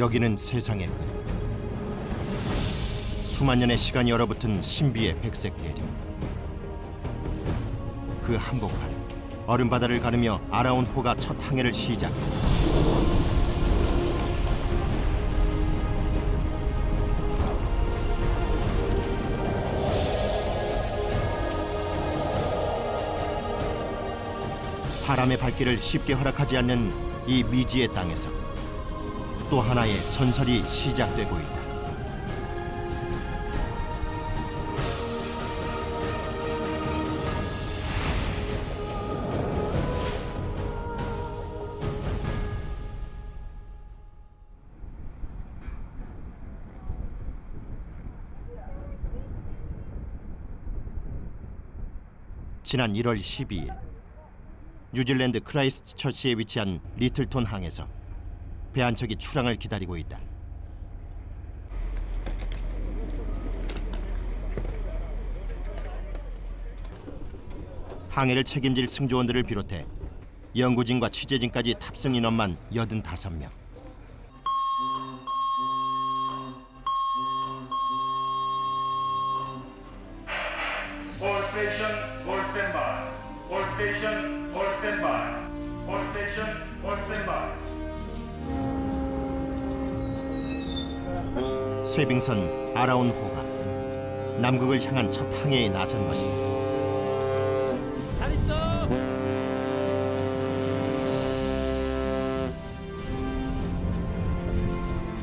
여기는 세상의 끝. 수만 년의 시간이 얼어붙은 신비의 백색 대륙. 그 한복판 얼음바다를 가르며 아라운 호가 첫 항해를 시작했다. 사람의 발길을 쉽게 허락하지 않는 이 미지의 땅에서 또 하나의 전설이 시작되고 있다. 지난 1월 12일 뉴질랜드 크라이스트처치에 위치한 리틀톤 항에서 배 한 척이 출항을 기다리고 있다. 항해를 책임질 승조원들을 비롯해 연구진과 취재진까지 탑승 인원만 85명. All station, all standby. All station, all standby. All station, all standby. 쇠빙선 아라운 호가 남극을 향한 첫 항해에 나선 것이다. 잘 있어.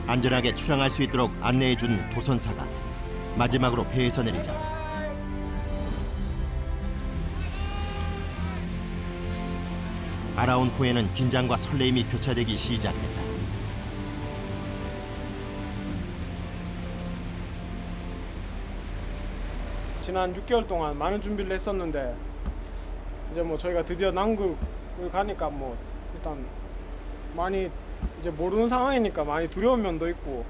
안전하게 출항할 수 있도록 안내해준 도선사가 마지막으로 배에서 내리자 아라운 호에는 긴장과 설레임이 교차되기 시작했다. 지난 6개월 동안 많은 준비를 했었는데 이제 뭐 저희가 드디어 남극을 가니까 뭐 일단 많이 이제 모르는 상황이니까 많이 두려운 면도 있고,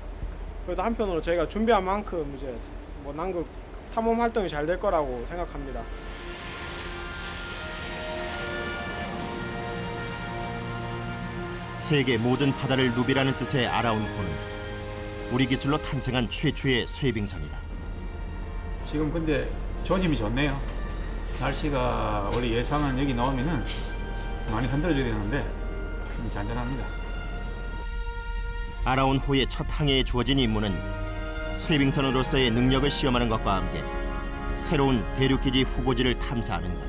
그래도 한편으로 저희가 준비한 만큼 이제 뭐 남극 탐험 활동이 잘 될 거라고 생각합니다. 세계 모든 바다를 누비라는 뜻의 아라운 호는 우리 기술로 탄생한 최초의 쇠빙선이다. 지금 근데 조짐이 좋네요. 날씨가 원래 예상은 여기 나오면은 많이 흔들어져야 되는데 좀 잔잔합니다. 아라운 호의 첫 항해에 주어진 임무는 쇠빙선으로서의 능력을 시험하는 것과 함께 새로운 대륙기지 후보지를 탐사하는 것.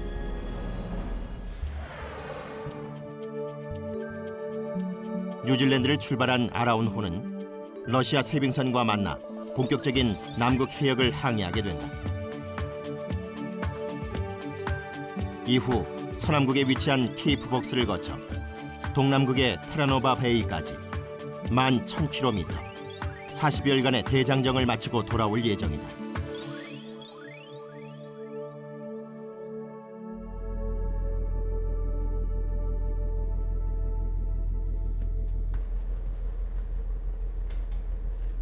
뉴질랜드를 출발한 아라운 호는 러시아 쇠빙선과 만나 본격적인 남극 해역을 항해하게 된다. 이후 서남극에 위치한 케이프 복스를 거쳐 동남극의 테라노바 베이까지 11,000km, 40여일간의 대장정을 마치고 돌아올 예정이다.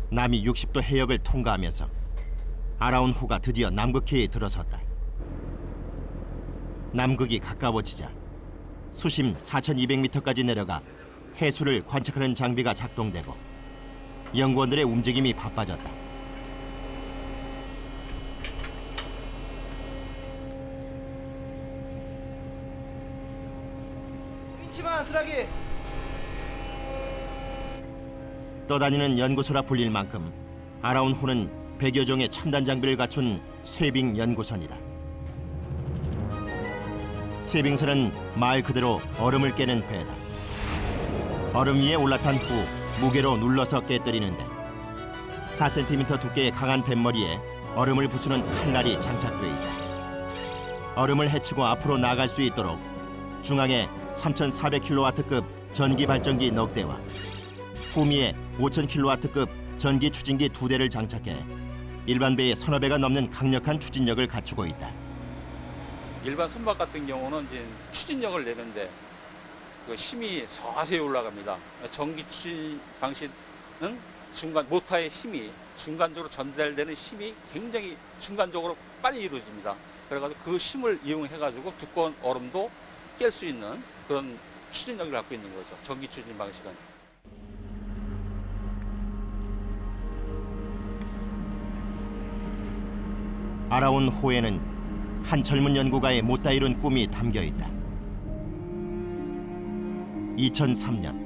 남이 60도 해역을 통과하면서 아라운 호가 드디어 남극해에 들어섰다. 남극이 가까워지자 수심 4,200m까지 내려가 해수를 관측하는 장비가 작동되고 연구원들의 움직임이 바빠졌다. 위치만 쓰라기. 떠다니는 연구소라 불릴 만큼 아라운 호는 100여 종의 첨단 장비를 갖춘 쇠빙 연구선이다. 쇠빙선은 말 그대로 얼음을 깨는 배다. 얼음 위에 올라탄 후 무게로 눌러서 깨뜨리는데 4cm 두께의 강한 뱃머리에 얼음을 부수는 칼날이 장착돼 있다. 얼음을 헤치고 앞으로 나아갈 수 있도록 중앙에 3,400kW급 전기 발전기 넉 대와 후미에 5,000kW급 전기 추진기 2대를 장착해 일반 배의 서너 배가 넘는 강력한 추진력을 갖추고 있다. 일반 선박 같은 경우는 이제 추진력을 내는데 그 힘이 서서히 올라갑니다. 전기 추진 방식은 순간 모터의 힘이 순간적으로 전달되는 힘이 굉장히 순간적으로 빨리 이루어집니다. 그래가지고 그 힘을 이용해가지고 두꺼운 얼음도 깰 수 있는 그런 추진력을 갖고 있는 거죠. 전기 추진 방식은. 아라온 호에는 한 젊은 연구가의 못다 이룬 꿈이 담겨 있다. 2003년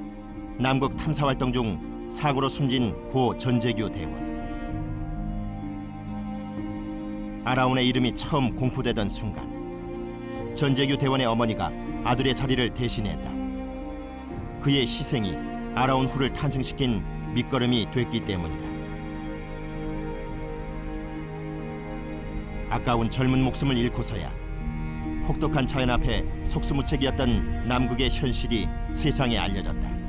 남극 탐사 활동 중 사고로 숨진 고 전재규 대원. 아라온의 이름이 처음 공포되던 순간 전재규 대원의 어머니가 아들의 자리를 대신했다. 그의 희생이 아라온 호를 탄생시킨 밑거름이 됐기 때문이다. 아까운 젊은 목숨을 잃고서야 혹독한 자연 앞에 속수무책이었던 남극의 현실이 세상에 알려졌다.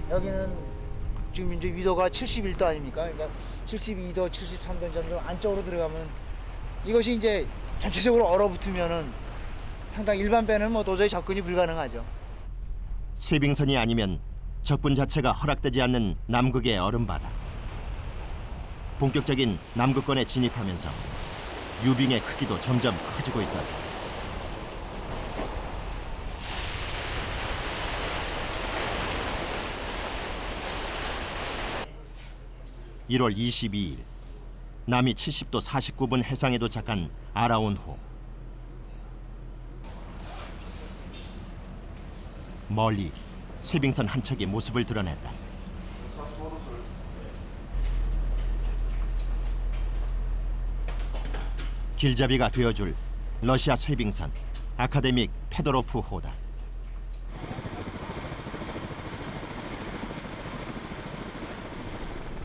여기는 지금 이제 위도가 71도 아닙니까? 그러니까 72도, 73도 정도 안쪽으로 들어가면 이것이 이제 전체적으로 얼어붙으면은 상당히 일반 배는 뭐 도저히 접근이 불가능하죠. 쇠빙선이 아니면 접근 자체가 허락되지 않는 남극의 얼음바다. 본격적인 남극권에 진입하면서 유빙의 크기도 점점 커지고 있었다. (1월 22일) 남이 70도 49분 해상에 도착한 아라온호. 멀리 쇠빙선 한 척이 모습을 드러냈다. 길잡이가 되어줄 러시아 쇠빙선 아카데믹 페도로프호다.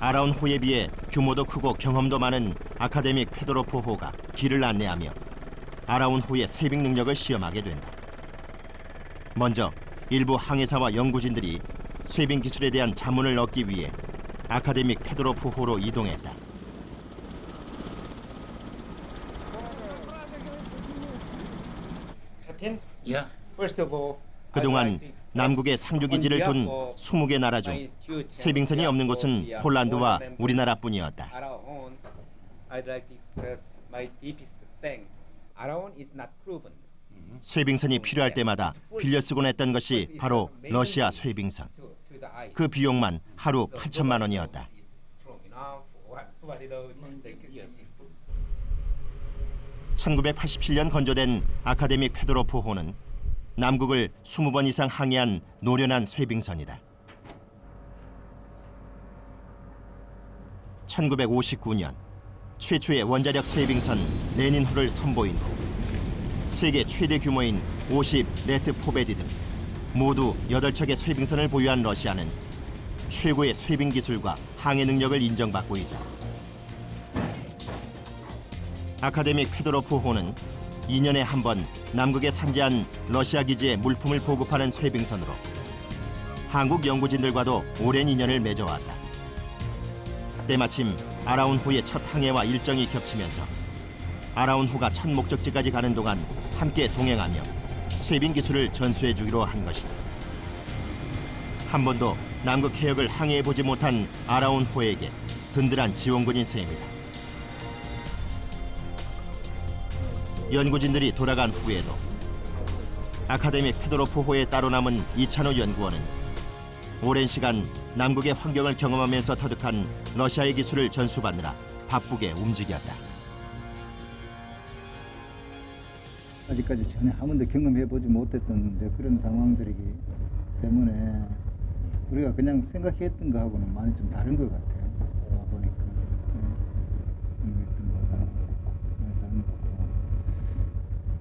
아라온호에 비해 규모도 크고 경험도 많은 아카데믹 페도로프호가 길을 안내하며 아라온호의 쇠빙 능력을 시험하게 된다. 먼저 일부 항해사와 연구진들이 쇠빙 기술에 대한 자문을 얻기 위해 아카데믹 페도로프호로 이동했다. Yeah. First of all, 그동안 남극의 상주기지를 둔 20개 나라 중 쇠빙선이 없는 곳은 폴란드와 우리나라뿐이었다. Araon, I'd like to express my deepest thanks. Araon is not proven. 쇠빙선이 필요할 때마다 빌려 쓰곤 했던 것이 바로 러시아 쇠빙선. To the eye. 그 비용만 하루 8천만 원이었다. Is strong enough. What it is. Yes. 1987년 건조된 아카데믹 페도로프호는 남극을 20번 이상 항해한 노련한 쇠빙선이다. 1959년 최초의 원자력 쇠빙선 레닌호를 선보인 후 세계 최대 규모인 50 레트 포베디 등 모두 8척의 쇠빙선을 보유한 러시아는 최고의 쇠빙 기술과 항해 능력을 인정받고 있다. 아카데믹 페도로프호는 2년에 한 번 남극에 산재한 러시아 기지에 물품을 보급하는 쇠빙선으로 한국 연구진들과도 오랜 인연을 맺어왔다. 때마침 아라온호의 첫 항해와 일정이 겹치면서 아라온호가 첫 목적지까지 가는 동안 함께 동행하며 쇠빙 기술을 전수해 주기로 한 것이다. 한 번도 남극 해역을 항해해 보지 못한 아라온호에게 든든한 지원군인 셈이다. 연구진들이 돌아간 후에도 아카데믹 페도로프호에 따로 남은 이찬호 연구원은 오랜 시간 남극의 환경을 경험하면서 터득한 러시아의 기술을 전수받느라 바쁘게 움직였다. 아직까지 전혀 한 번도 경험해보지 못했던 이제 그런 상황들이기 때문에 우리가 그냥 생각했던 거하고는 많이 좀 다른 것 같아요. 와보니까 생각했던 거하고는 전혀 다른 것 같고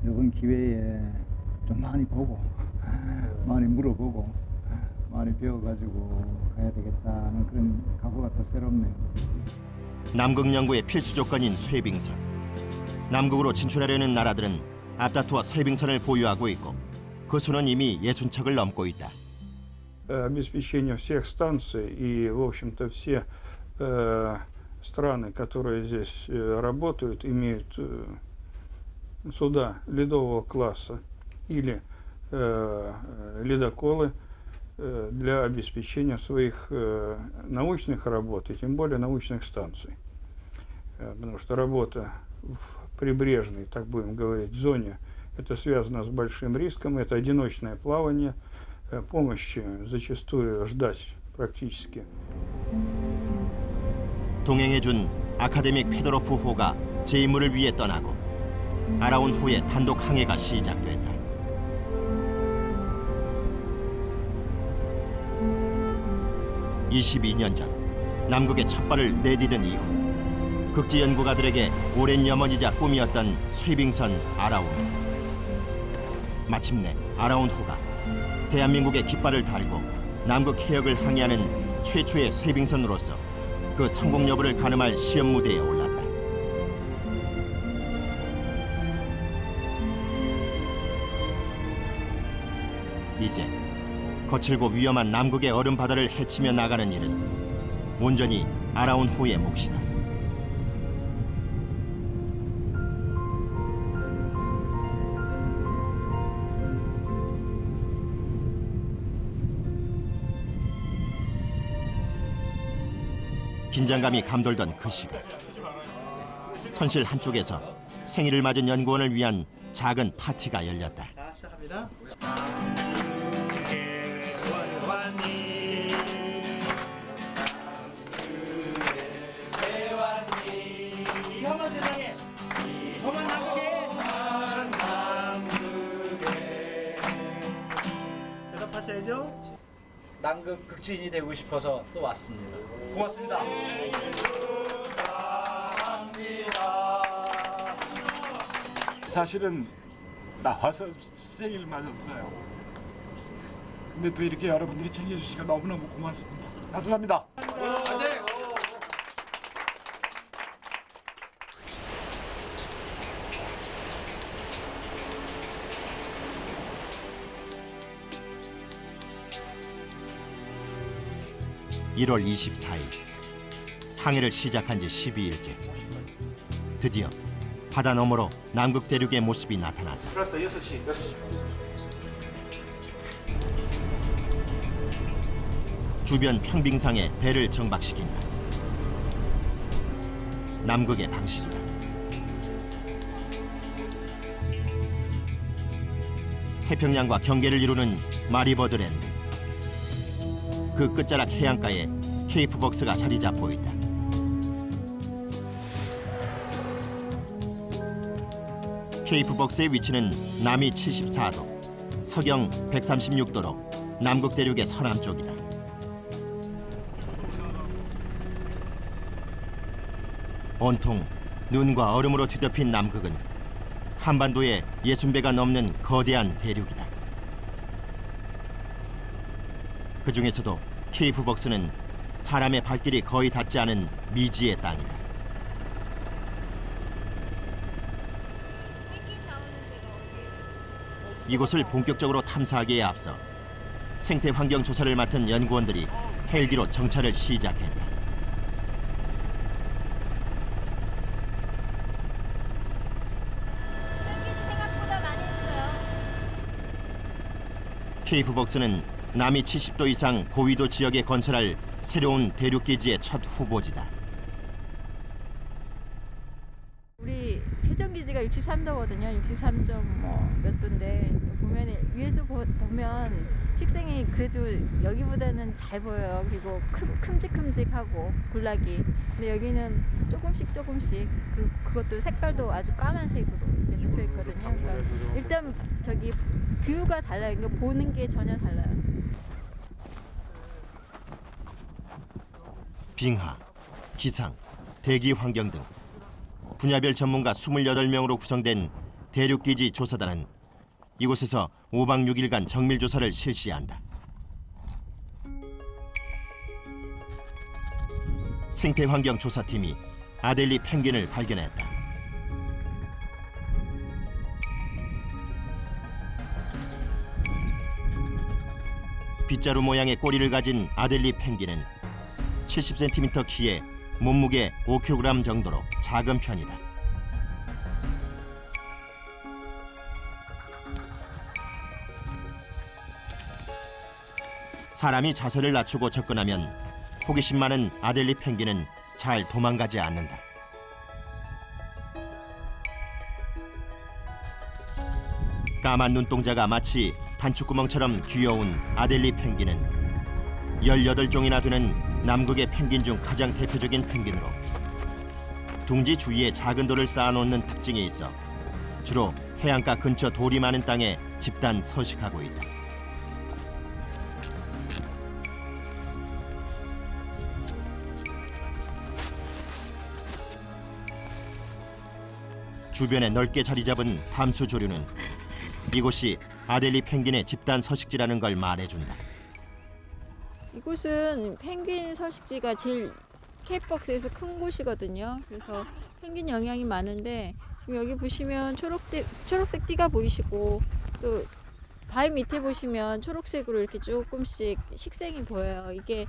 이번 기회에 좀 많이 보고 많이 물어보고 많이 배워가지고 가야 되겠다는 그런 각오가 또 새롭네요. 남극 연구의 필수 조건인 쇠빙선. 남극으로 진출하려는 나라들은 앞다투어 쇠빙선을 보유하고 있고 그 수는 이미 60척을 넘고 있다. Обеспечение всех станций и, в общем-то, все страны, которые здесь работают, имеют суда ледового класса или ледоколы для обеспечения своих научных работ и тем более научных станций. Потому что работа в прибрежной, так будем говорить, зоне, это связано с большим риском, это одиночное плавание, помощи зачастую ждать практически. 동행해준 아카데믹 페도로프 호가 제 임무를 위해 떠나고 아라운 호의 단독 항해가 시작됐다. (22년) 전 남극에 첫 발을 내디딘 이후 극지 연구가들에게 오랜 염원이자 꿈이었던 쇄빙선 아라운 호. 마침내 아라운 호가 대한민국의 깃발을 달고 남극 해역을 항해하는 최초의 쇄빙선으로서 그 성공 여부를 가늠할 시험 무대에 올랐다. 이제 거칠고 위험한 남극의 얼음 바다를 헤치며 나가는 일은 온전히 아라운 호의 몫이다. 긴장감이 감돌던 그 시간, 선실 한쪽에서 생일을 맞은 연구원을 위한 작은 파티가 열렸다. 자, 시작합니다. 이 험한 세상에, 이 험한 남극에 대답하셔야죠. 남극 극진이 되고 싶어서 또 왔습니다. 고맙습니다. 사실은 나와서 생일 맞았어요. 근데 또 이렇게 여러분들이 챙겨주시니까 너무너무 고맙습니다. 감사합니다. 안돼. 1월 24일 항해를 시작한 지 12일째 드디어 바다 너머로 남극 대륙의 모습이 나타났다. 주변 평빙상에 배를 정박시킨다. 남극의 방식이다. 태평양과 경계를 이루는 마리버드랜드. 그 끝자락 해안가에 케이프 벅스가 자리 잡고 있다. 케이프 벅스의 위치는 남위 74도, 서경 136도로 남극 대륙의 서남쪽이다. 온통 눈과 얼음으로 뒤덮인 남극은 한반도에 60배가 넘는 거대한 대륙이다. 그 중에서도 케이프 벅스는 사람의 발길이 거의 닿지 않은 미지의 땅이다. 이곳을 본격적으로 탐사하기에 앞서 생태 환경 조사를 맡은 연구원들이 헬기로 정찰을 시작했다. 생각보다 많이 했어요. 케이프 벅스는 남위 70도 이상 고위도 지역에 건설할 새로운 대륙기지의 첫 후보지다. 우리 세종기지가 63도거든요. 63몇 도인데 보면 위에서 보면 식생이 그래도 여기보다는 잘 보여요. 그리고 큼직큼직하고 군락이. 근데 여기는 조금씩 그것도 색깔도 아주 까만색으로 이렇게 눕혀 있거든요. 그러니까 일단 저기 뷰가 달라요. 그러니까 보는 게 전혀 달라요. 빙하, 기상, 대기 환경 등 분야별 전문가 28명으로 구성된 대륙기지 조사단은 이곳에서 5박 6일간 정밀 조사를 실시한다. 생태환경 조사팀이 아델리 펭귄을 발견했다. 빗자루 모양의 꼬리를 가진 아델리 펭귄은 70cm 키에 몸무게 5kg 정도로 작은 편이다. 사람이 자세를 낮추고 접근하면 호기심 많은 아델리 펭귄은 잘 도망가지 않는다. 까만 눈동자가 마치 단추구멍처럼 귀여운 아델리 펭귄은 18종이나 되는 남극의 펭귄 중 가장 대표적인 펭귄으로 둥지 주위에 작은 돌을 쌓아놓는 특징이 있어 주로 해안가 근처 돌이 많은 땅에 집단 서식하고 있다. 주변에 넓게 자리 잡은 담수 조류는 이곳이 아델리 펭귄의 집단 서식지라는 걸 말해준다. 이곳은 펭귄 서식지가 제일 케이박스에서 큰 곳이거든요. 그래서 펭귄 영향이 많은데 지금 여기 보시면 초록색 띠가 보이시고 또 바위 밑에 보시면 초록색으로 이렇게 조금씩 식생이 보여요. 이게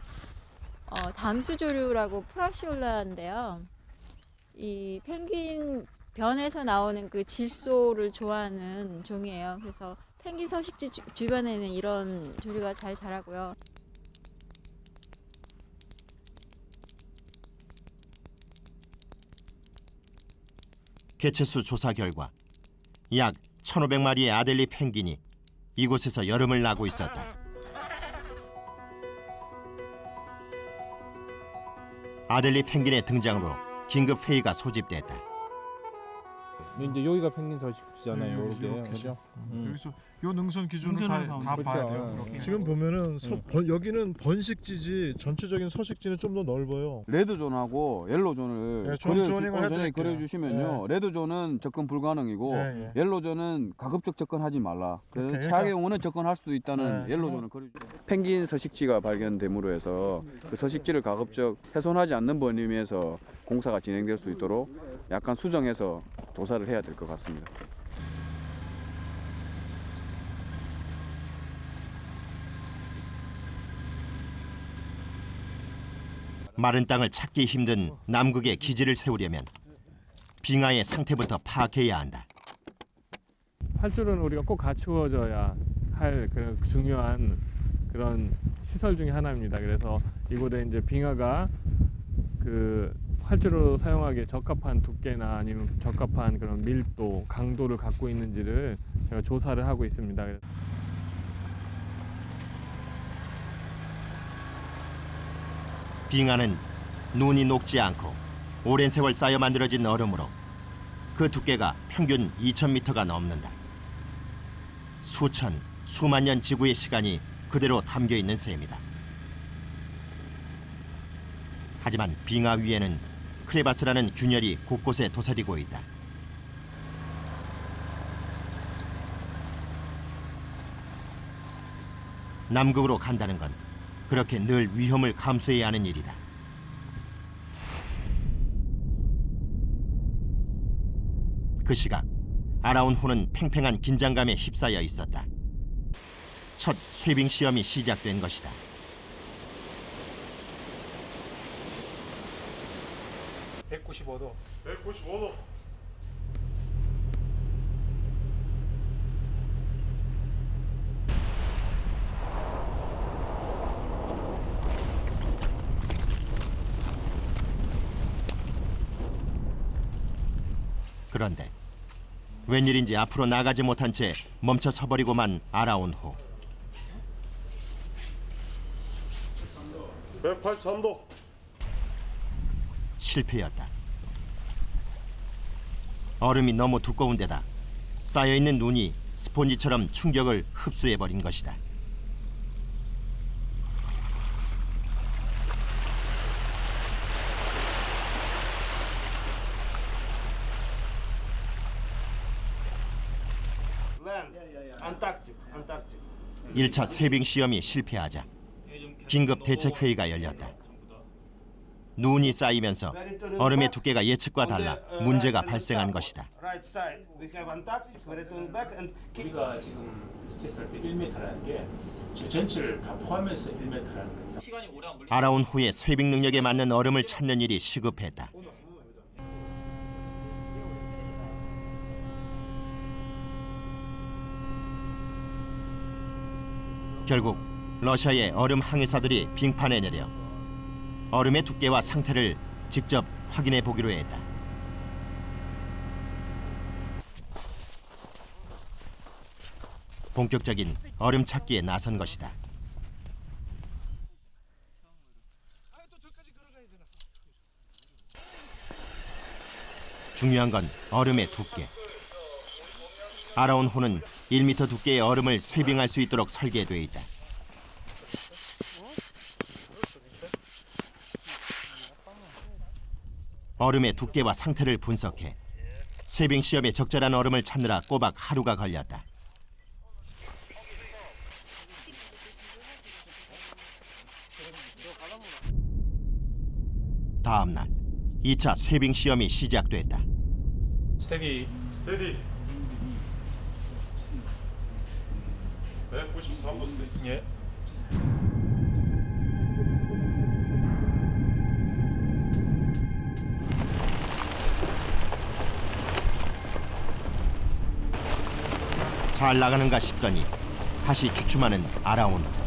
담수조류라고 프라시올라인데요. 이 펭귄 변에서 나오는 그 질소를 좋아하는 종이에요. 그래서 펭귄 서식지 주변에는 이런 조류가 잘 자라고요. 개체수 조사 결과 약 1,500마리의 아델리 펭귄이 이곳에서 여름을 나고 있었다. 아델리 펭귄의 등장으로 긴급 회의가 소집됐다. 이제 여기가 펭귄 서식지잖아요. 네, 이렇게 이렇게. 그죠? 여기서 요 능선 기준을 다 그렇죠. 봐야 돼요. 네. 지금 보면은 여기는 번식지지 전체적인 서식지는 좀 더 넓어요. 레드존하고 옐로존을 네, 조닝을 그려주시면요. 레드존은 접근 불가능이고 예. 옐로존은 가급적 접근하지 말라. 그래서 오케이, 최악의 경우는 접근할 수도 있다는 네. 옐로존을 그려주세요. 펭귄 서식지가 발견됨으로 해서 그 서식지를 가급적 훼손하지 않는 범위에서 공사가 진행될 수 있도록 약간 수정해서 조사를 해야 될 것 같습니다. 마른 땅을 찾기 힘든 남극에 기지를 세우려면 빙하의 상태부터 파악해야 한다. 활주로는 우리가 꼭 갖추어져야 할 그런 중요한 그런 시설 중에 하나입니다. 그래서 이곳에 이제 빙하가 그 활주로 사용하기에 적합한 두께나 아니면 적합한 그런 밀도, 강도를 갖고 있는지를 제가 조사를 하고 있습니다. 빙하는 눈이 녹지 않고 오랜 세월 쌓여 만들어진 얼음으로 그 두께가 평균 2,000m가 넘는다. 수천, 수만 년 지구의 시간이 그대로 담겨 있는 셈이다. 하지만 빙하 위에는 크레바스라는 균열이 곳곳에 도사리고 있다. 남극으로 간다는 건 그렇게 늘 위험을 감수해야 하는 일이다. 그 시각 아라운호는 팽팽한 긴장감에 휩싸여 있었다. 첫 쇠빙 시험이 시작된 것이다. (195도) 그런데 웬일인지 앞으로 나가지 못한 채 멈춰 서버리고만 아라운호. 183도. 실패였다. 얼음이 너무 두꺼운 데다 쌓여있는 눈이 스폰지처럼 충격을 흡수해버린 것이다. 안딱지. 1차 쇠빙 시험이 실패하자 긴급 대책회의가 열렸다. 눈이 쌓이면서 얼음의 두께가 예측과 달라 문제가 발생한 것이다. 우리가 지금 테스트할 때 1m라는 게 전체를 다 포함해서 1m라는 겁니다. 아라운호의 쇠빙 능력에 맞는 얼음을 찾는 일이 시급했다. 결국 러시아의 얼음 항해사들이 빙판에 내려 얼음의 두께와 상태를 직접 확인해 보기로 했다. 본격적인 얼음 찾기에 나선 것이다. 중요한 건 얼음의 두께. 아라운호는 1m 두께의 얼음을 쇄빙할 수 있도록 설계돼 있다. 얼음의 두께와 상태를 분석해 쇄빙 시험에 적절한 얼음을 찾느라 꼬박 하루가 걸렸다. 다음 날 2차 쇄빙 시험이 시작됐다. 스테디. 193도 스테디. 예. 잘 나가는가 싶더니 다시 주춤하는 아라운호.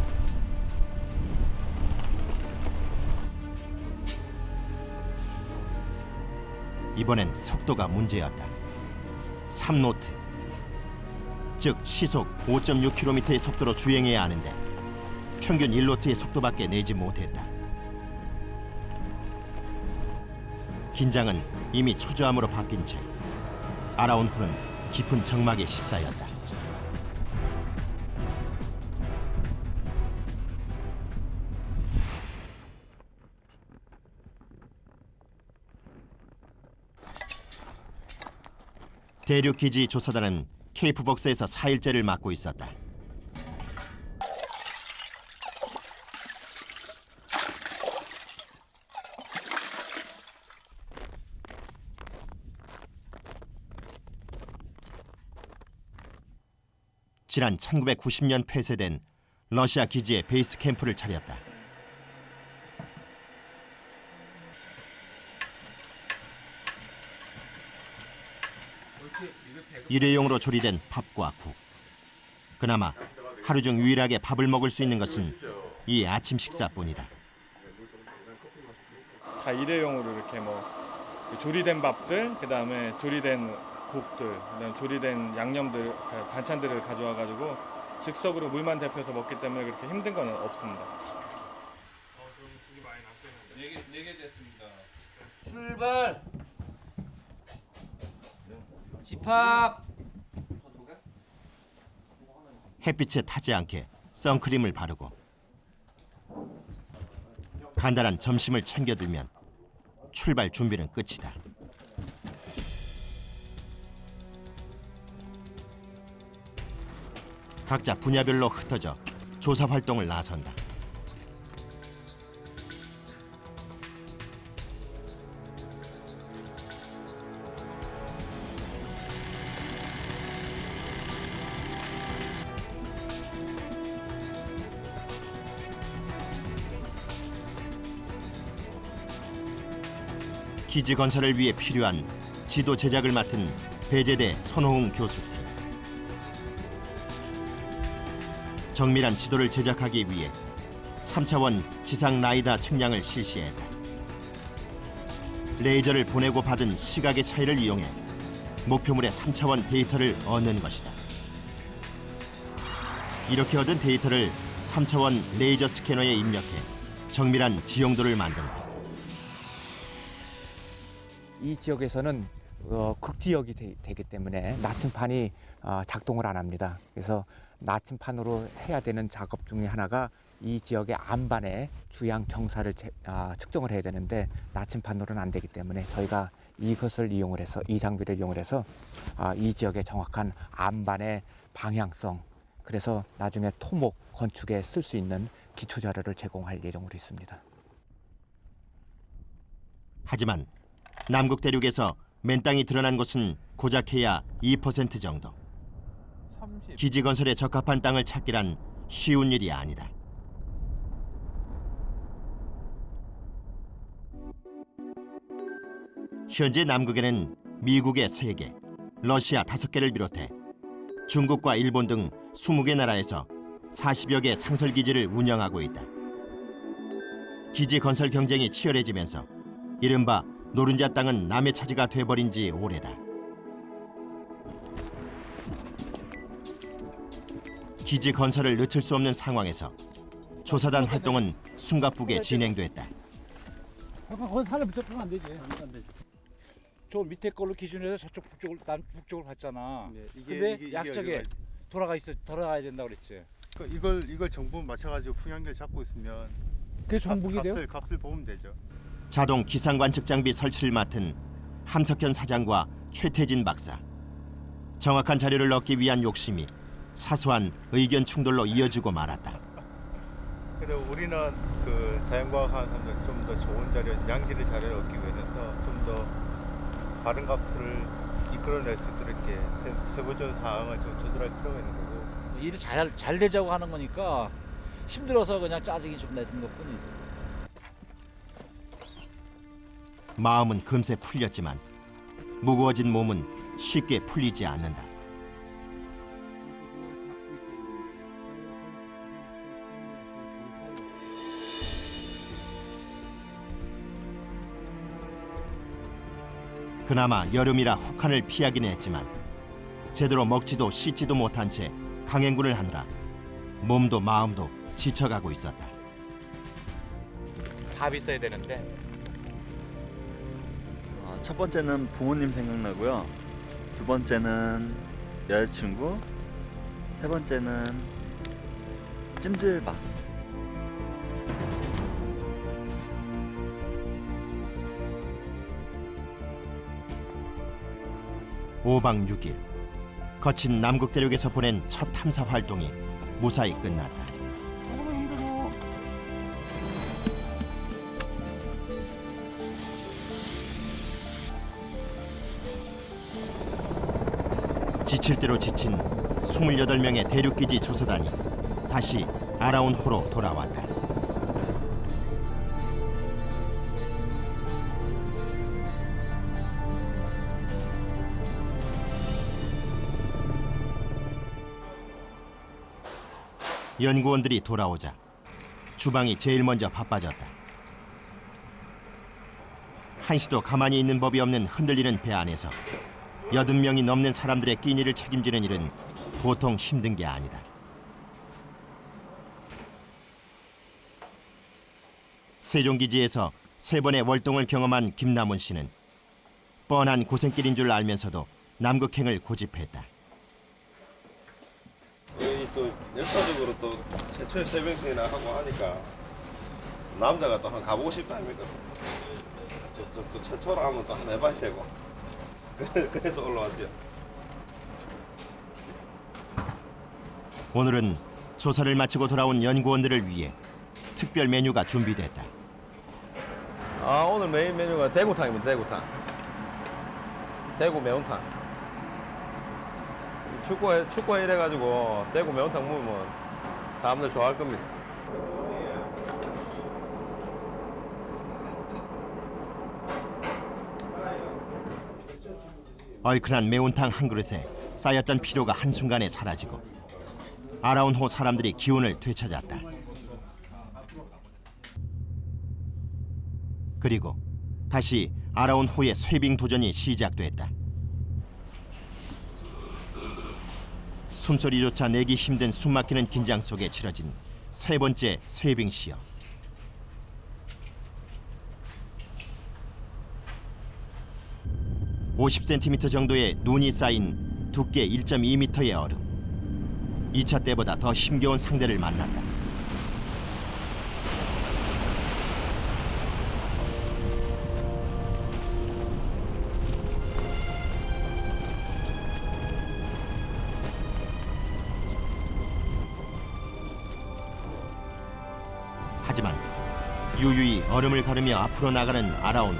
이번엔 속도가 문제였다. 3노트, 즉 시속 5.6km의 속도로 주행해야 하는데 평균 1노트의 속도밖에 내지 못했다. 긴장은 이미 초조함으로 바뀐 채 아라운호는 깊은 정막에 휩싸였다. 대륙기지 조사단은 케이프벅스에서 4일째를 맡고 있었다. 지난 1990년 폐쇄된 러시아 기지에 베이스 캠프를 차렸다. 일회용으로 조리된 밥과 국. 그나마 하루 중 유일하게 밥을 먹을 수 있는 것은 이 아침 식사뿐이다. 다 일회용으로 이렇게 조리된 밥들, 그다음에 조리된 국들, 그다음에 조리된 양념들, 반찬들을 가져와 가지고 즉석으로 물만 데펴서 먹기 때문에 그렇게 힘든 건 없습니다. 네 개 됐습니다. 출발. 집합. 햇빛에 타지 않게 선크림을 바르고 간단한 점심을 챙겨들면 출발 준비는 끝이다. 각자 분야별로 흩어져 조사 활동을 나선다. 기지 건설을 위해 필요한 지도 제작을 맡은 배제대 손호웅 교수팀. 정밀한 지도를 제작하기 위해 3차원 지상 라이다 측량을 실시했다. 레이저를 보내고 받은 시각의 차이를 이용해 목표물의 3차원 데이터를 얻는 것이다. 이렇게 얻은 데이터를 3차원 레이저 스캐너에 입력해 정밀한 지형도를 만든다. 이 지역에서는 극지역이 되기 때문에 나침판이 작동을 안 합니다. 그래서 나침판으로 해야 되는 작업 중에 하나가 이 지역의 안반의 주양 경사를 측정을 해야 되는데 나침판으로는 안 되기 때문에 저희가 이것을 이용을 해서 이 장비를 이용을 해서 이 지역의 정확한 안반의 방향성, 그래서 나중에 토목 건축에 쓸 수 있는 기초 자료를 제공할 예정으로 있습니다. 하지만 남극 대륙에서 맨 땅이 드러난 곳은 고작해야 2% 정도. 기지 건설에 적합한 땅을 찾기란 쉬운 일이 아니다. 현재 남극에는 미국의 3개, 러시아 5개를 비롯해 중국과 일본 등 20개 나라에서 40여 개 상설기지를 운영하고 있다. 기지 건설 경쟁이 치열해지면서 이른바 노른자 땅은 남의 차지가 돼버린 지 오래다. 기지 건설을 늦출 수 없는 상황에서 조사단 활동은 숨가쁘게 진행됐다. 거기 살을 붙여주면 안 되지. 안 되지. 저 밑에 걸로 기준해서 저쪽 북쪽을 난 북쪽을 갔잖아. 근데 약쪽에 돌아가야 된다 그랬지. 이걸 정부 맞춰가지고 풍향계를 잡고 있으면 그게 정북이 돼요? 값을 보면 되죠. 자동 기상 관측 장비 설치를 맡은 함석현 사장과 최태진 박사. 정확한 자료를 얻기 위한 욕심이 사소한 의견 충돌로 이어지고 말았다. 그래서 우리는 그 자연과학하는 사람들 좀 더 좋은 자료, 양질의 자료를 얻기 위해서 좀 더 바른 값을 이끌어낼 수 있도록 이렇게 세부적인 사항을 좀 조절할 필요가 있는 거고. 일을 잘 되자고 하는 거니까 힘들어서 그냥 짜증이 좀 내는 것뿐이지. 마음은 금세 풀렸지만 무거워진 몸은 쉽게 풀리지 않는다. 그나마 여름이라 혹한을 피하긴 했지만 제대로 먹지도 씻지도 못한 채 강행군을 하느라 몸도 마음도 지쳐가고 있었다. 답이 있어야 되는데. 첫 번째는 부모님 생각나고요. 두 번째는 여자친구, 세 번째는 찜질방. 오박 6일 거친 남극 대륙에서 보낸 첫 탐사 활동이 무사히 끝났다. 지칠 대로 지친 28명의 대륙기지 조사단이 다시 아라운호로 돌아왔다. 연구원들이 돌아오자 주방이 제일 먼저 바빠졌다. 한시도 가만히 있는 법이 없는 흔들리는 배 안에서 80명이 넘는 사람들의 끼니를 책임지는 일은 보통 힘든 게 아니다. 세종기지에서 3번의 월동을 경험한 김남훈 씨는 뻔한 고생길인 줄 알면서도 남극행을 고집했다. 여기 또 역사적으로 또 최초의 새벽승이나 하고 하니까 남자가 또 한 가보고 싶다 아닙니까? 또 최초로 하면 또 한번 해봐야 되고 그래서 올라왔죠. 오늘은 조사를 마치고 돌아온 연구원들을 위해 특별 메뉴가 준비됐다. 오늘 메인 메뉴가 대구탕입니다. 대구탕. 대구 매운탕. 축구회 이래가지고 대구 매운탕 먹으면 사람들 좋아할 겁니다. 얼큰한 매운탕 한 그릇에 쌓였던 피로가 한순간에 사라지고 아라운호 사람들이 기운을 되찾았다. 그리고 다시 아라운호의 쇠빙 도전이 시작됐다. 숨소리조차 내기 힘든 숨막히는 긴장 속에 치러진 3번째 쇠빙 시험. (50cm) 정도의 눈이 쌓인 두께 1.2m의 얼음. 2차 때보다 더 힘겨운 상대를 만났다. 하지만 유유히 얼음을 가르며 앞으로 나가는 아라운호.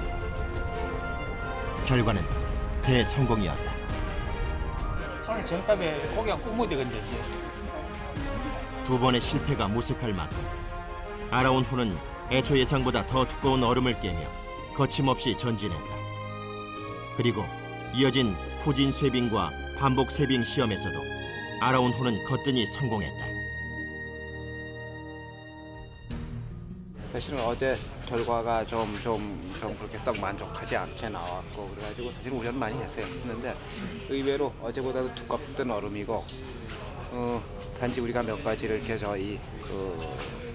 결과는 대성공이었다. 오늘 정답에 고기가 꼭 묻어 근데 2번의 실패가 무색할 만큼 아라운호는 애초 예상보다 더 두꺼운 얼음을 깨며 거침없이 전진했다. 그리고 이어진 후진 쇠빙과 반복 쇠빙 시험에서도 아라운호는 거뜬히 성공했다. 사실은 어제 결과가 좀 그렇게 썩 만족하지 않게 나왔고 그래가지고 사실 우려는 많이 했는데 의외로 어제보다도 두껍던 얼음이고 단지 우리가 몇 가지를 이렇게 저희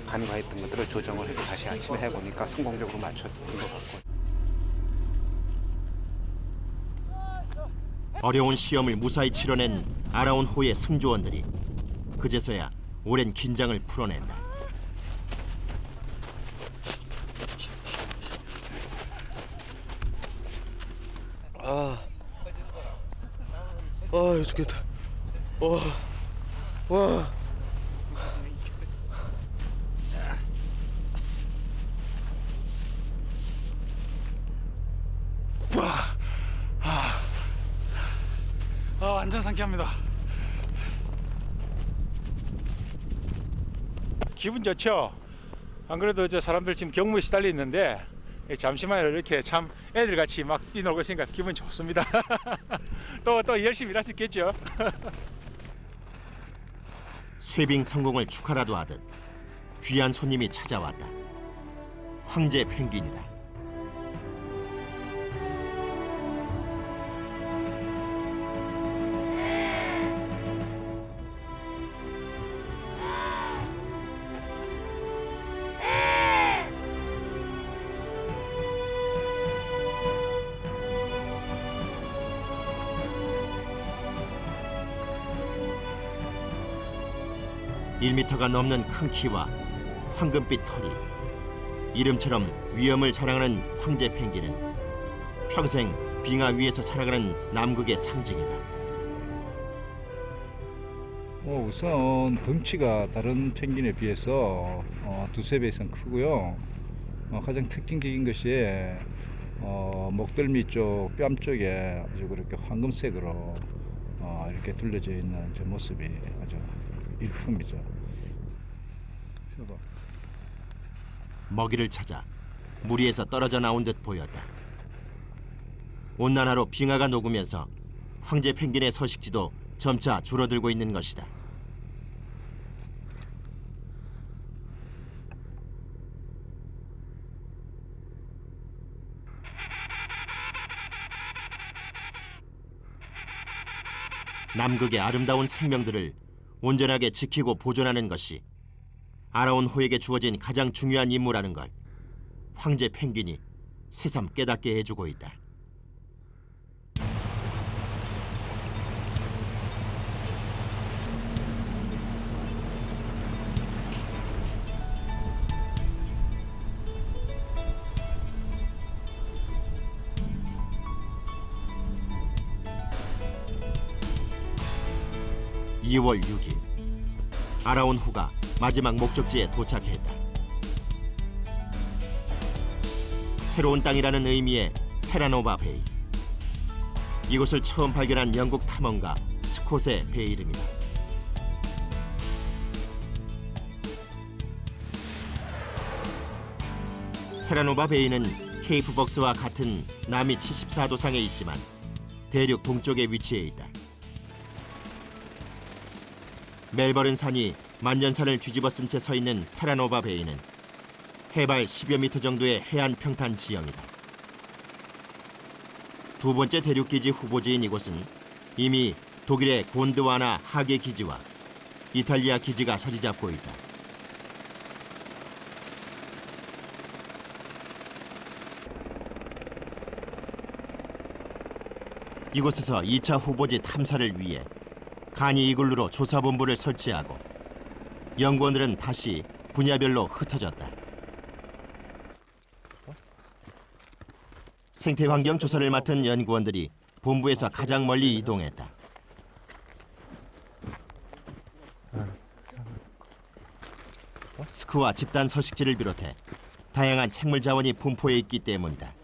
간과했던 것들을 조정을 해서 다시 아침에 해보니까 성공적으로 맞췄던 것 같고. 어려운 시험을 무사히 치러낸 아라온 호의 승조원들이 그제서야 오랜 긴장을 풀어낸다. 좋겠다. 와. 완전 상쾌합니다. 기분 좋죠? 안 그래도 이제 사람들 지금 경무에 시달려 있는데 잠시만 이렇게 참 애들같이 막 뛰놀고 있으니까 기분 좋습니다. 또 열심히 일할 수 있겠죠? 쇠빙 성공을 축하라도 하듯 귀한 손님이 찾아왔다. 황제 펭귄이다. (1m가) 넘는 큰 키와 황금빛 털이 이름처럼 위엄을 자랑하는 황제 펭귄은 평생 빙하 위에서 살아가는 남극의 상징이다. 우선 덩치가 다른 펭귄에 비해서 두세 배 이상 크고요. 가장 특징적인 것이 목덜미 쪽 뺨 쪽에 아주 그렇게 황금색으로 이렇게 둘러져 있는 저 모습이 아주 일품이죠. 먹이를 찾아 무리에서 떨어져 나온 듯 보였다. 온난화로 빙하가 녹으면서 황제 펭귄의 서식지도 점차 줄어들고 있는 것이다. 남극의 아름다운 생명들을 온전하게 지키고 보존하는 것이 아라온 호에게 주어진 가장 중요한 임무라는 걸 황제 펭귄이 새삼 깨닫게 해주고 있다. (2월 6일) 아라온 호가 마지막 목적지에 도착했다. 새로운 땅이라는 의미의 테라노바 베이. 이곳을 처음 발견한 영국 탐험가 스콧의 배 이름이다. 테라노바 베이는 케이프 벅스와 같은 남위 74도상에 있지만 대륙 동쪽에 위치해 있다. 멜버른 산이 만년산을 뒤집어 쓴 채 서 있는 테라노바 베이는 해발 10여 미터 정도의 해안 평탄 지형이다. 두 번째 대륙기지 후보지인 이곳은 이미 독일의 곤드와나 하계 기지와 이탈리아 기지가 자리 잡고 있다. 이곳에서 2차 후보지 탐사를 위해 간이 이글루로 조사본부를 설치하고 연구원들은 다시 분야별로 흩어졌다. 생태환경 조사를 맡은 연구원들이 본부에서 가장 멀리 이동했다. 스크와 집단 서식지를 비롯해 다양한 생물 자원이 분포해 있기 때문이다.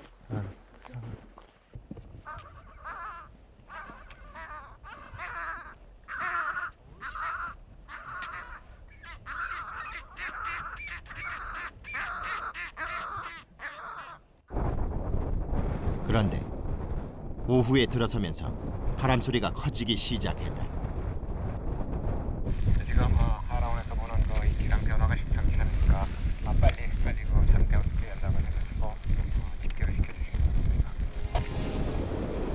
그런데 오후에 들어서면서 바람 소리가 커지기 시작했다. 지금 아라온에서 보는 그 기상 변화가 심상치니까 빨리 그 상태 어떻게 연락을 해가지고 집결을 시켜주시겠습니다.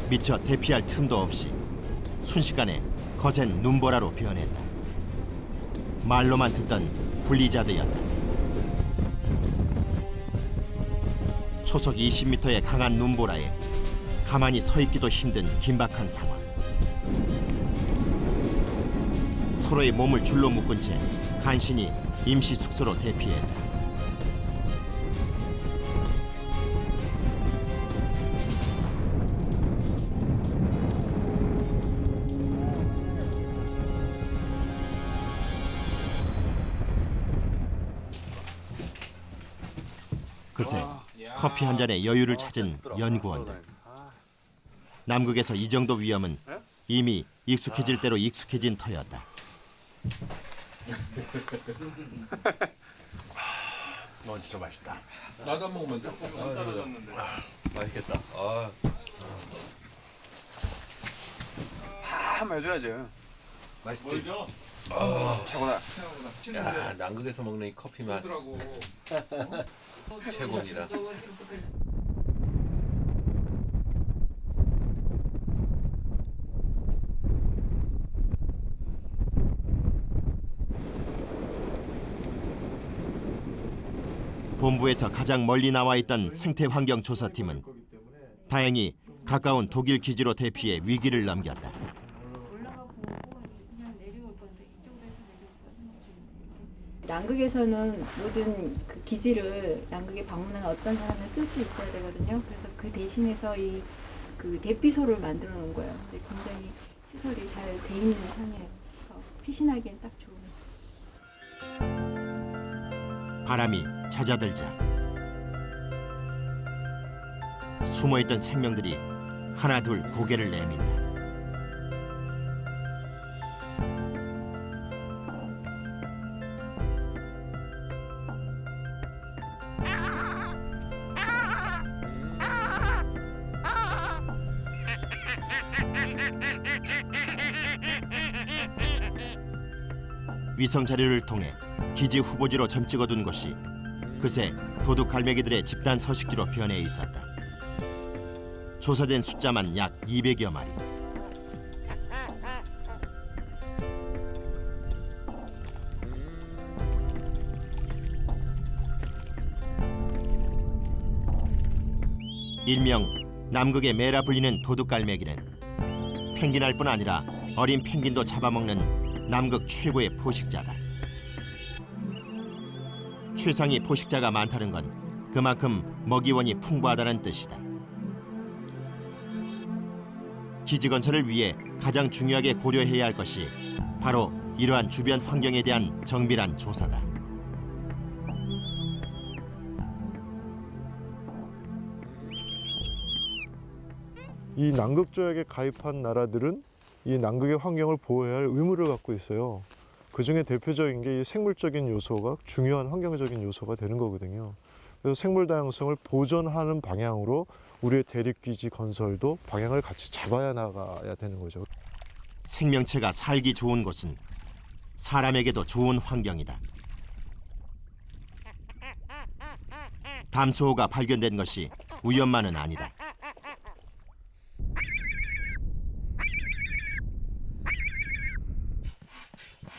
미처 대피할 틈도 없이 순식간에 거센 눈보라로 변했다. 말로만 듣던 블리자드였다. 초속 20m의 강한 눈보라에 가만히 서 있기도 힘든 긴박한 상황. 서로의 몸을 줄로 묶은 채 간신히 임시 숙소로 대피했다. 그새 커피 한 잔에 여유를 찾은 연구원들. 남극에서 이 정도 위험은 이미 익숙해질 대로 익숙해진 터였다. 진짜 맛있다. 나도 한 모금만 줘. 떨어졌는데. 맛있겠다. 한번 해줘야지. 맛있지? 최고다. 야, 남극에서 먹는 이 커피 맛 최고입니다. 본부에서 가장 멀리 나와 있던 생태환경조사팀은 다행히 가까운 독일 기지로 대피해 위기를 넘겼다. 남극에서는 모든 그 기지를 남극에 방문하는 어떤 사람을 쓸 수 있어야 되거든요. 그래서 그 대신해서 이 그 대피소를 만들어 놓은 거예요. 근데 굉장히 시설이 잘 돼 있는 상이에요. 피신하기엔 딱 좋은. 바람이 잦아들자 숨어있던 생명들이 하나둘 고개를 내민다. 위성 자료를 통해 기지 후보지로 점 찍어둔 곳이 그새 도둑 갈매기들의 집단 서식지로 변해 있었다. 조사된 숫자만 약 200여 마리. 일명 남극의 매라 불리는 도둑 갈매기는 펭귄알뿐 아니라 어린 펭귄도 잡아먹는 남극 최고의 포식자다. 최상위 포식자가 많다는 건 그만큼 먹이원이 풍부하다는 뜻이다. 기지 건설을 위해 가장 중요하게 고려해야 할 것이 바로 이러한 주변 환경에 대한 정밀한 조사다. 이 남극조약에 가입한 나라들은 이 남극의 환경을 보호해야 할 의무를 갖고 있어요. 그중에 대표적인 게 이 생물적인 요소가 중요한 환경적인 요소가 되는 거거든요. 그래서 생물 다양성을 보존하는 방향으로 우리의 대륙기지 건설도 방향을 같이 잡아야 나가야 되는 거죠. 생명체가 살기 좋은 곳은 사람에게도 좋은 환경이다. 담수호가 발견된 것이 우연만은 아니다.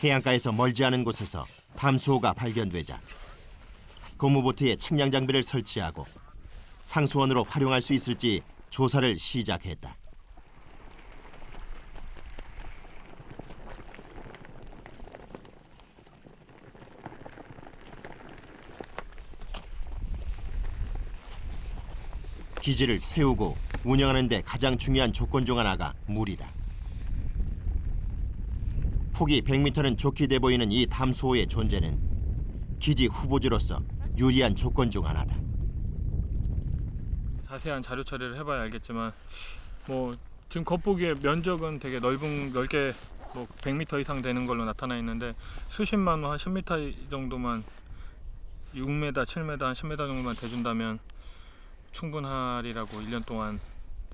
해안가에서 멀지 않은 곳에서 담수호가 발견되자 고무보트에 측량 장비를 설치하고 상수원으로 활용할 수 있을지 조사를 시작했다. 기지를 세우고 운영하는 데 가장 중요한 조건 중 하나가 물이다. 폭이 100m는 좋게 돼 보이는 이 담수호의 존재는 기지 후보지로서 유리한 조건 중 하나다. 자세한 자료 처리를 해봐야 알겠지만 뭐 지금 겉보기에 면적은 되게 넓게 뭐 100m 이상 되는 걸로 나타나 있는데 수심만 한 10m 정도만 6m, 7m, 한 10m 정도만 대준다면 충분하리라고 1년 동안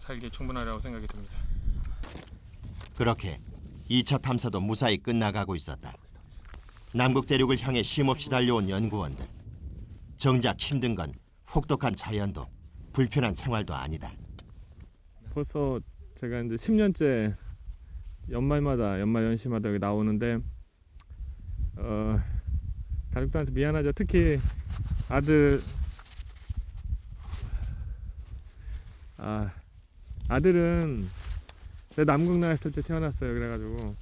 살기에 충분하리라고 생각이 듭니다. 그렇게 2차 탐사도 무사히 끝나가고 있었다. 남극 대륙을 향해 쉼없이 달려온 연구원들. 정작 힘든 건 혹독한 자연도 불편한 생활도 아니다. 벌써 제가 이제 10년째 연말연시마다 여기 나오는데 가족들한테 미안하죠. 특히 아들은 내 남극 나왔을 때 태어났어요. 그래가지고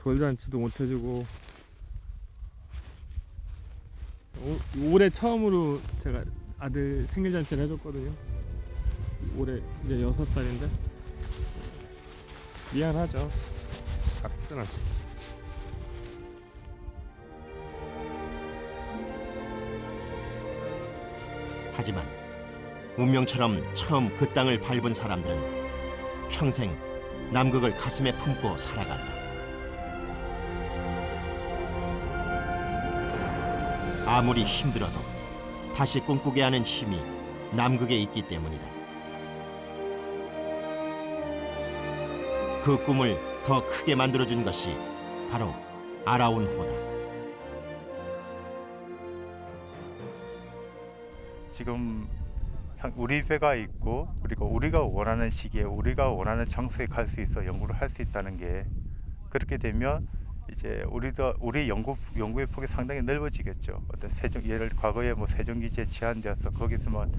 돌잔치도 못 해주고 올해 처음으로 제가 아들 생일잔치를 해줬거든요. 올해 이제 6살인데 미안하죠. 가뜩은. 하지만 운명처럼 처음 그 땅을 밟은 사람들은 평생 남극을 가슴에 품고 살아간다. 아무리 힘들어도 다시 꿈꾸게 하는 힘이 남극에 있기 때문이다. 그 꿈을 더 크게 만들어준 것이 바로 아라온 호다. 지금 우리 배가 있고 그리고 우리가 원하는 시기에 우리가 원하는 장소에 갈 수 있어 연구를 할 수 있다는 게, 그렇게 되면 이제 우리 연구의 폭이 상당히 넓어지겠죠. 어떤 예를 과거에 뭐 세종기지에 제한되어서 거기서만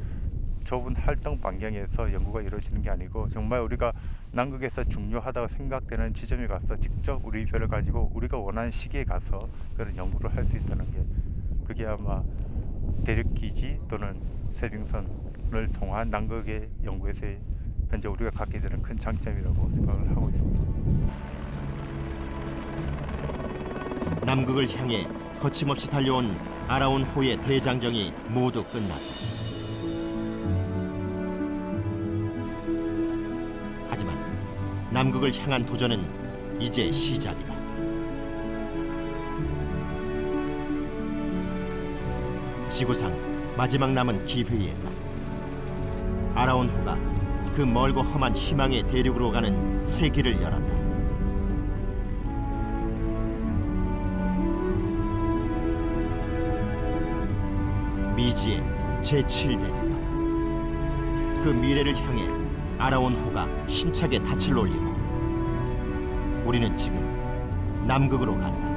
좁은 활동 반경에서 연구가 이루어지는 게 아니고 정말 우리가 남극에서 중요하다고 생각되는 지점에 가서 직접 우리 별을 가지고 우리가 원하는 시기에 가서 그런 연구를 할 수 있다는 게, 그게 아마 대륙기지 또는 세빙선을 통한 남극의 연구에서의 현재 우리가 갖게 되는 큰 장점이라고 생각을 하고 있습니다. 남극을 향해 거침없이 달려온 아라온 호의 대장정이 모두 끝났다. 하지만 남극을 향한 도전은 이제 시작이다. 지구상 마지막 남은 기회였다. 아라온 호가 그 멀고 험한 희망의 대륙으로 가는 새 길을 열었다. 미지의 제7대대. 그 미래를 향해 아라온 호가 힘차게 닻을 올리고 우리는 지금 남극으로 간다.